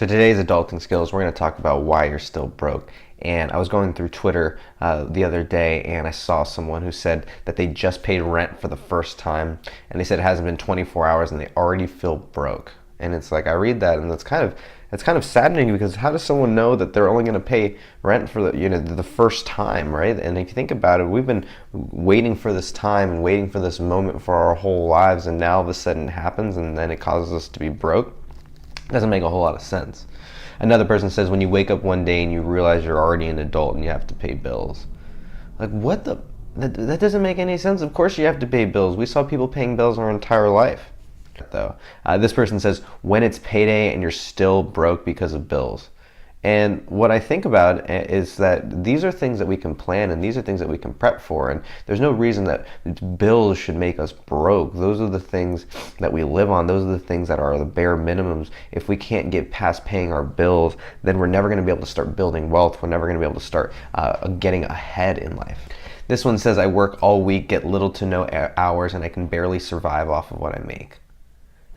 So today's adulting skills, we're going to talk about why you're still broke. And I was going through Twitter the other day, and I saw someone who said that they just paid rent for the first time, and they said it hasn't been 24 hours, and they already feel broke. And it's like I read that, and it's kind of saddening, because how does someone know that they're only going to pay rent for the first time, right? And if you think about it, we've been waiting for this time and waiting for this moment for our whole lives, and now all of a sudden it happens, and then it causes us to be broke. Doesn't make a whole lot of sense. Another person says when you wake up one day and you realize you're already an adult and you have to pay bills. Like, what the? That doesn't make any sense. Of course you have to pay bills. We saw people paying bills our entire life. Though, this person says when it's payday and you're still broke because of bills. And what I think about is that these are things that we can plan, and these are things that we can prep for, and there's no reason that bills should make us broke. Those are the things that we live on. Those are the things that are the bare minimums. If we can't get past paying our bills, then we're never going to be able to start building wealth. We're never going to be able to start getting ahead in life. This one says, I work all week, get little to no hours, and I can barely survive off of what I make.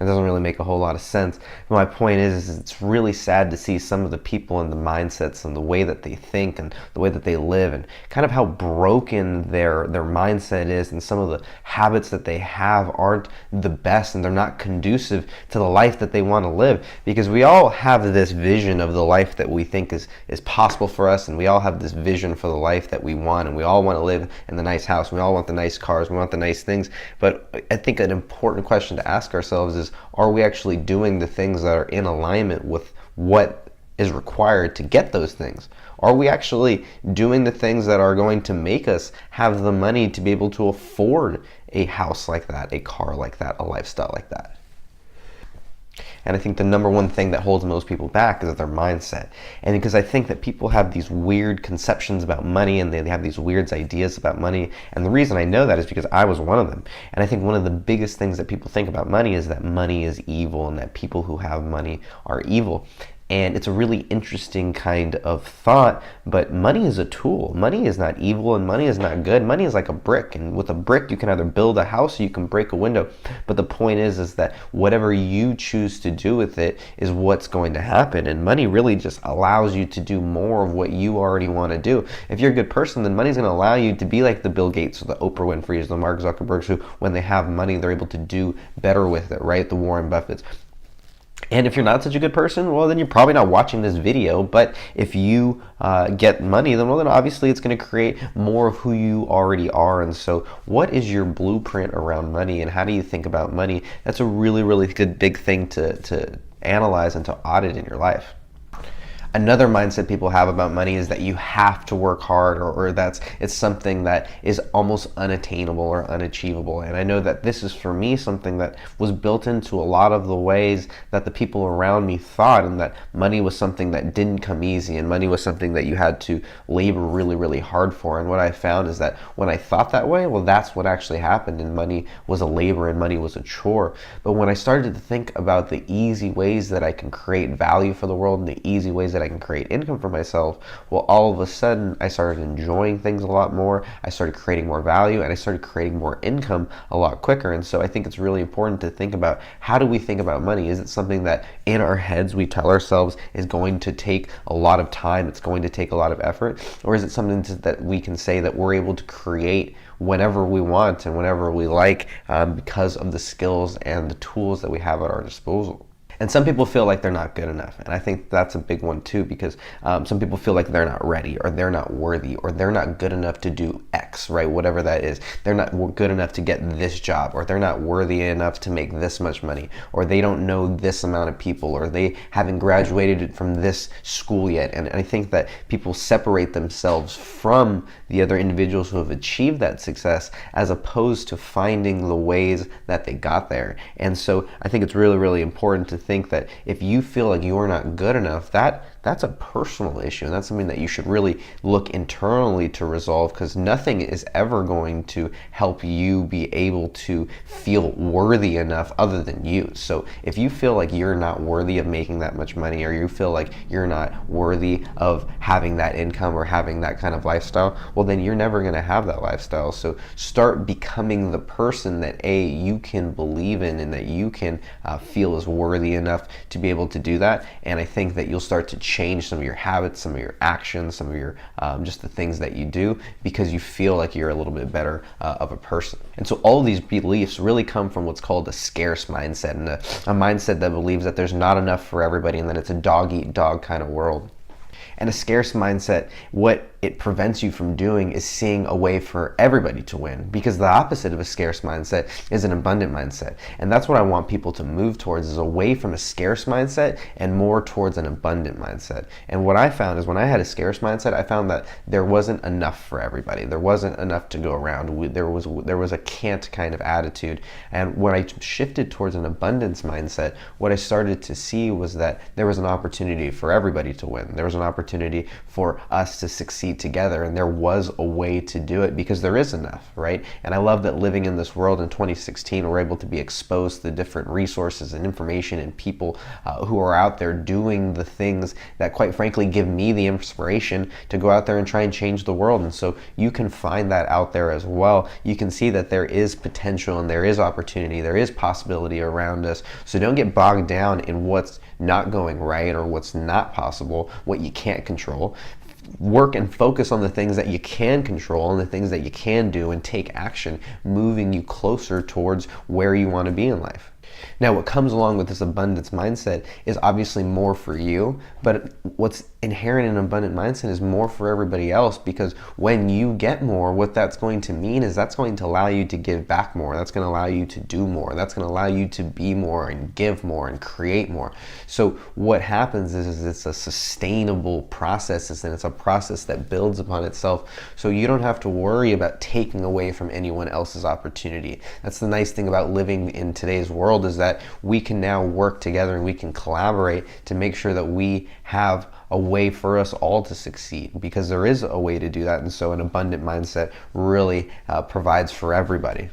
It doesn't really make a whole lot of sense. But my point is it's really sad to see some of the people and the mindsets and the way that they think and the way that they live, and kind of how broken their mindset is, and some of the habits that they have aren't the best, and they're not conducive to the life that they want to live. Because we all have this vision of the life that we think is possible for us, and we all have this vision for the life that we want, and we all want to live in the nice house, we all want the nice cars, we want the nice things. But I think an important question to ask ourselves is, are we actually doing the things that are in alignment with what is required to get those things? Are we actually doing the things that are going to make us have the money to be able to afford a house like that, a car like that, a lifestyle like that? And I think the number one thing that holds most people back is their mindset. And because I think that people have these weird conceptions about money, and they have these weird ideas about money. And the reason I know that is because I was one of them. And I think one of the biggest things that people think about money is that money is evil, and that people who have money are evil. And it's a really interesting kind of thought, but money is a tool. Money is not evil, and money is not good. Money is like a brick, and with a brick you can either build a house or you can break a window. But the point is that whatever you choose to do with it is what's going to happen. And money really just allows you to do more of what you already want to do. If you're a good person, then money's going to allow you to be like the Bill Gates or the Oprah Winfrey's, the Mark Zuckerbergs, who when they have money they're able to do better with it, right? The Warren Buffetts. And if you're not such a good person, well, then you're probably not watching this video. But if you get money, then obviously it's going to create more of who you already are. And so what is your blueprint around money, and how do you think about money? That's a really, really good big thing to analyze and to audit in your life. Another mindset people have about money is that you have to work hard, or it's something that is almost unattainable or unachievable. And I know that this is, for me, something that was built into a lot of the ways that the people around me thought, and that money was something that didn't come easy, and money was something that you had to labor really, really hard for. And what I found is that when I thought that way, well, that's what actually happened, and money was a labor and money was a chore. But when I started to think about the easy ways that I can create value for the world, and the easy ways that I can create income for myself, well, all of a sudden I started enjoying things a lot more. I started creating more value, and I started creating more income a lot quicker. And so I think it's really important to think about, how do we think about money? Is it something that in our heads we tell ourselves is going to take a lot of time, it's going to take a lot of effort? Or is it something that we can say that we're able to create whenever we want and whenever we like, because of the skills and the tools that we have at our disposal? And some people feel like they're not good enough. And I think that's a big one too, because some people feel like they're not ready, or they're not worthy, or they're not good enough to do X, right? Whatever that is. They're not good enough to get this job, or they're not worthy enough to make this much money, or they don't know this amount of people, or they haven't graduated from this school yet. And I think that people separate themselves from the other individuals who have achieved that success, as opposed to finding the ways that they got there. And so I think it's really, really important to think that if you feel like you're not good enough, that's a personal issue, and that's something that you should really look internally to resolve, because nothing is ever going to help you be able to feel worthy enough other than you. So if you feel like you're not worthy of making that much money, or you feel like you're not worthy of having that income or having that kind of lifestyle, well, then you're never going to have that lifestyle. So start becoming the person that you can believe in, and that you can feel is worthy healthy enough to be able to do that. And I think that you'll start to change some of your habits, some of your actions, some of your just the things that you do, because you feel like you're a little bit better of a person. And so all of these beliefs really come from what's called a scarce mindset, and a mindset that believes that there's not enough for everybody and that it's a dog eat dog kind of world. And a scarce mindset, what it prevents you from doing is seeing a way for everybody to win, because the opposite of a scarce mindset is an abundant mindset. And that's what I want people to move towards, is away from a scarce mindset and more towards an abundant mindset. And what I found is when I had a scarce mindset, I found that there wasn't enough for everybody. There wasn't enough to go around. There was a can't kind of attitude. And when I shifted towards an abundance mindset, what I started to see was that there was an opportunity for everybody to win. There was an opportunity for us to succeed together, and there was a way to do it because there is enough, right? And I love that living in this world in 2016, we're able to be exposed to different resources and information and people who are out there doing the things that, quite frankly, give me the inspiration to go out there and try and change the world. And so you can find that out there as well. You can see that there is potential and there is opportunity, there is possibility around us. So don't get bogged down in what's not going right or what's not possible, what you can't control. Work and focus on the things that you can control and the things that you can do, and take action, moving you closer towards where you want to be in life. Now, what comes along with this abundance mindset is obviously more for you, but what's inherent in an abundant mindset is more for everybody else, because when you get more, what that's going to mean is that's going to allow you to give back more. That's going to allow you to do more. That's going to allow you to be more and give more and create more. So what happens is it's a sustainable process, and it's a process that builds upon itself. So you don't have to worry about taking away from anyone else's opportunity. That's the nice thing about living in today's world, is that we can now work together and we can collaborate to make sure that we have a way for us all to succeed, because there is a way to do that. And so an abundant mindset really provides for everybody.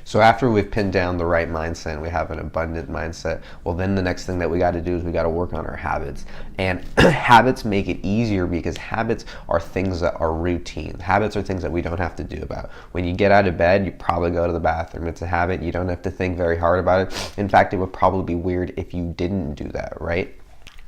So after we've pinned down the right mindset and we have an abundant mindset, well, then the next thing that we got to do is we got to work on our habits. And habits make it easier, because habits are things that are routine. Habits are things that we don't have to do about. When you get out of bed, you probably go to the bathroom. It's a habit. You don't have to think very hard about it. In fact, it would probably be weird if you didn't do that, right?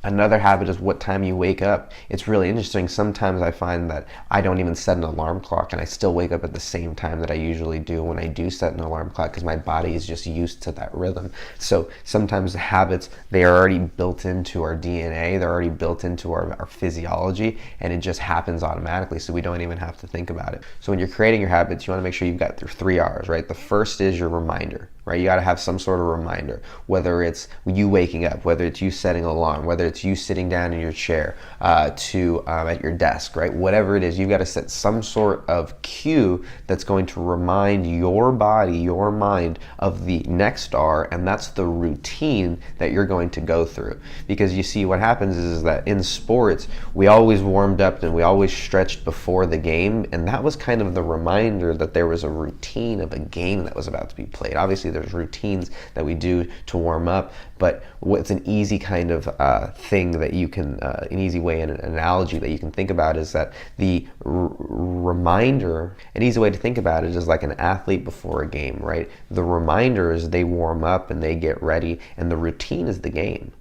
Another habit is what time you wake up. It's really interesting. Sometimes I find that I don't even set an alarm clock, and I still wake up at the same time that I usually do when I do set an alarm clock, because my body is just used to that rhythm. So sometimes the habits, they are already built into our DNA. They're already built into our physiology, and it just happens automatically, so we don't even have to think about it. So when you're creating your habits, you want to make sure you've got your 3 R's, right? The first is your reminder, right? You got to have some sort of reminder, whether it's you waking up, whether it's you setting an alarm, whether it's you sitting down in your chair at your desk, right? Whatever it is, you've got to set some sort of cue that's going to remind your body, your mind, of the next R, and that's the routine that you're going to go through. Because you see, what happens is that in sports, we always warmed up and we always stretched before the game, and that was kind of the reminder that there was a routine of a game that was about to be played. Obviously, there's routines that we do to warm up, but what's an easy kind of thing that you can, an easy way and an analogy that you can think about is that the reminder, an easy way to think about it is like an athlete before a game, right? The reminder is they warm up and they get ready, and the routine is the game.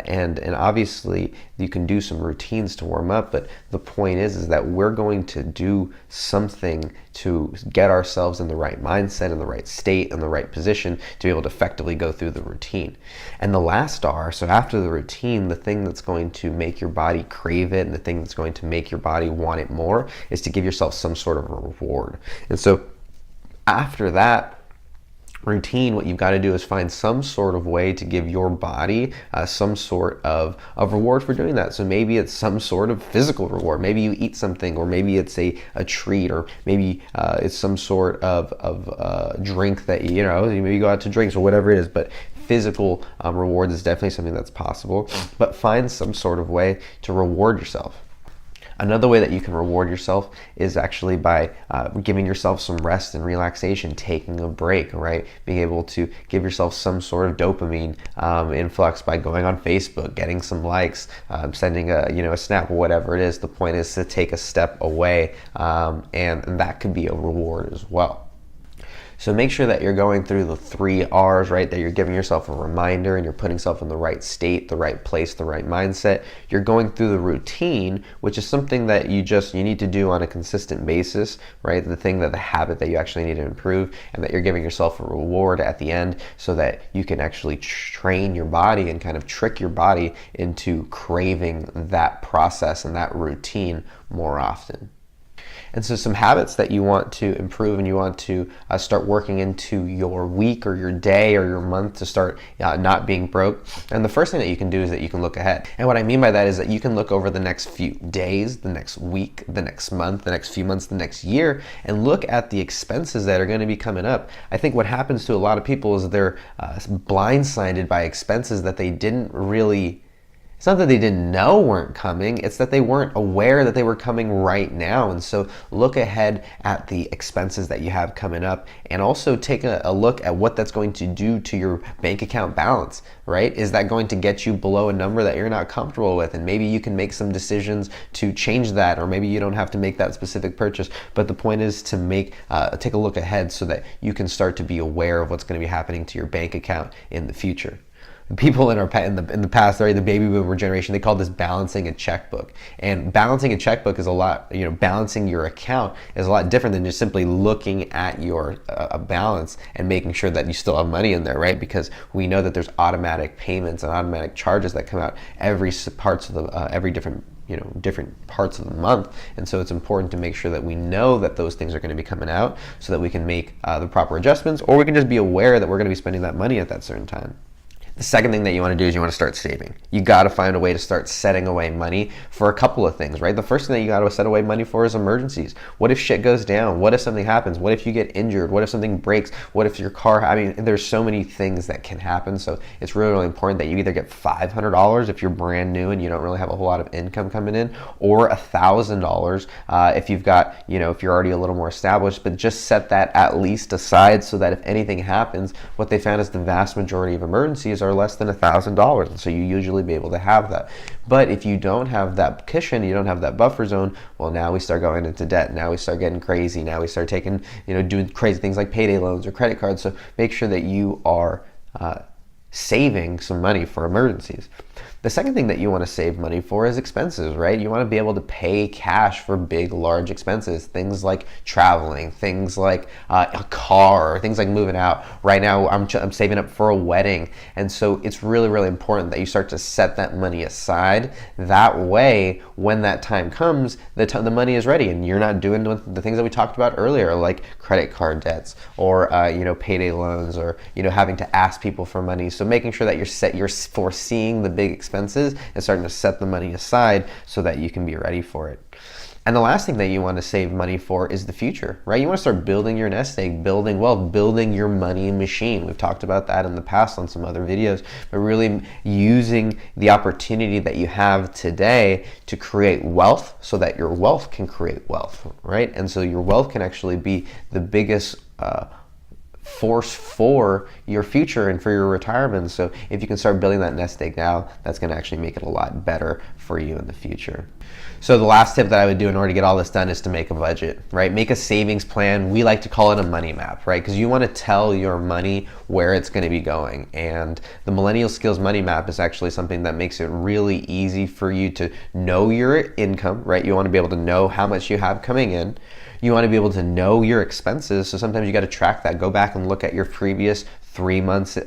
And obviously you can do some routines to warm up, but the point is that we're going to do something to get ourselves in the right mindset, in the right state, in the right position to be able to effectively go through the routine. And the last R, so after the routine, the thing that's going to make your body crave it and the thing that's going to make your body want it more is to give yourself some sort of a reward. And so after that routine, what you've got to do is find some sort of way to give your body some sort of reward for doing that. So maybe it's some sort of physical reward. Maybe you eat something, or maybe it's a treat, or maybe it's some sort of drink that, maybe you go out to drinks or whatever it is. But physical rewards is definitely something that's possible. But find some sort of way to reward yourself. Another way that you can reward yourself is actually by giving yourself some rest and relaxation, taking a break, right? Being able to give yourself some sort of dopamine influx by going on Facebook, getting some likes, sending a snap or whatever it is. The point is to take a step away, and that could be a reward as well. So make sure that you're going through the 3 R's, right? That you're giving yourself a reminder and you're putting yourself in the right state, the right place, the right mindset. You're going through the routine, which is something that you need to do on a consistent basis, right? The habit that you actually need to improve, and that you're giving yourself a reward at the end so that you can actually train your body and kind of trick your body into craving that process and that routine more often. And so some habits that you want to improve and you want to start working into your week or your day or your month to start not being broke. And the first thing that you can do is that you can look ahead. And what I mean by that is that you can look over the next few days, the next week, the next month, the next few months, the next year, and look at the expenses that are going to be coming up. I think what happens to a lot of people is they're blindsided by expenses that they didn't really. It's not that they didn't know weren't coming, it's that they weren't aware that they were coming right now. And so look ahead at the expenses that you have coming up, and also take a look at what that's going to do to your bank account balance, right? Is that going to get you below a number that you're not comfortable with? And maybe you can make some decisions to change that, or maybe you don't have to make that specific purchase. But the point is to take a look ahead so that you can start to be aware of what's going to be happening to your bank account in the future. People in the past, right, the baby boomer generation, they call this balancing a checkbook. And balancing a checkbook is a lot, balancing your account is a lot different than just simply looking at your balance and making sure that you still have money in there, right? Because we know that there's automatic payments and automatic charges that come out every different parts of the month. And so it's important to make sure that we know that those things are going to be coming out so that we can make the proper adjustments, or we can just be aware that we're going to be spending that money at that certain time. The second thing that you want to do is you want to start saving. You got to find a way to start setting away money for a couple of things, right? The first thing that you got to set away money for is emergencies. What if shit goes down? What if something happens? What if you get injured? What if something breaks? What if your car, there's so many things that can happen. So it's really, really important that you either get $500 if you're brand new and you don't really have a whole lot of income coming in, or $1,000 if you've got, if you're already a little more established, but just set that at least aside so that if anything happens, what they found is the vast majority of emergencies are less than $1,000, and so you usually be able to have that. But if you don't have that cushion, you don't have that buffer zone, well, now we start going into debt. Now we start getting crazy. Now we start taking, doing crazy things like payday loans or credit cards. So make sure that you are saving some money for emergencies. The second thing that you want to save money for is expenses, right? You want to be able to pay cash for big, large expenses, things like traveling, things like a car, or things like moving out. Right now, I'm saving up for a wedding. And so it's really, really important that you start to set that money aside. That way, when that time comes, the money is ready, and you're not doing the things that we talked about earlier, like credit card debts, or payday loans, or having to ask people for money. So making sure that you're foreseeing the big expenses and starting to set the money aside so that you can be ready for it. And the last thing that you want to save money for is the future, right? You want to start building your nest egg, building wealth, building your money machine. We've talked about that in the past on some other videos, but really using the opportunity that you have today to create wealth so that your wealth can create wealth, right? And so your wealth can actually be the biggest force for your future and for your retirement. So if you can start building that nest egg now, that's going to actually make it a lot better for you in the future. So the last tip that I would do in order to get all this done is to make a budget, right? Make a savings plan. We like to call it a money map, right? Because you want to tell your money where it's going to be going. And the Millennial Skills Money Map is actually something that makes it really easy for you to know your income, right? You want to be able to know how much you have coming in. You want to be able to know your expenses. So sometimes you got to track that. Go back and look at your previous 3 months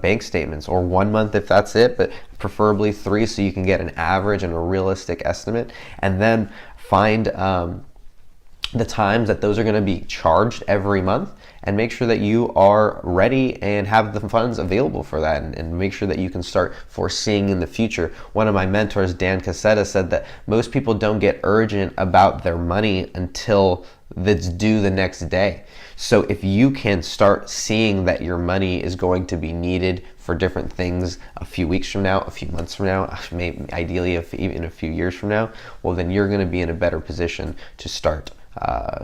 bank statements, or 1 month if that's it, but preferably 3 so you can get an average and a realistic estimate. And then find the times that those are going to be charged every month, and make sure that you are ready and have the funds available for that, and make sure that you can start foreseeing in the future. One of my mentors, Dan Cassetta, said that most people don't get urgent about their money until that's due the next day. So if you can start seeing that your money is going to be needed for different things a few weeks from now, a few months from now, maybe ideally even a few years from now, well, then you're going to be in a better position to start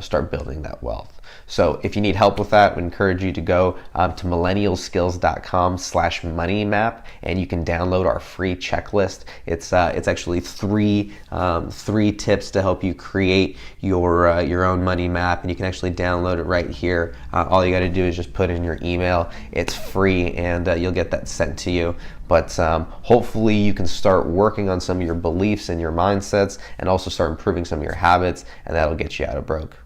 start building that wealth. So if you need help with that, we encourage you to go to millennialskills.com/moneymap, and you can download our free checklist. It's actually three tips to help you create your own money map, and you can actually download it right here. All you got to do is just put in your email. It's free, and you'll get that sent to you. But hopefully you can start working on some of your beliefs and your mindsets, and also start improving some of your habits, and that'll get you out of broke.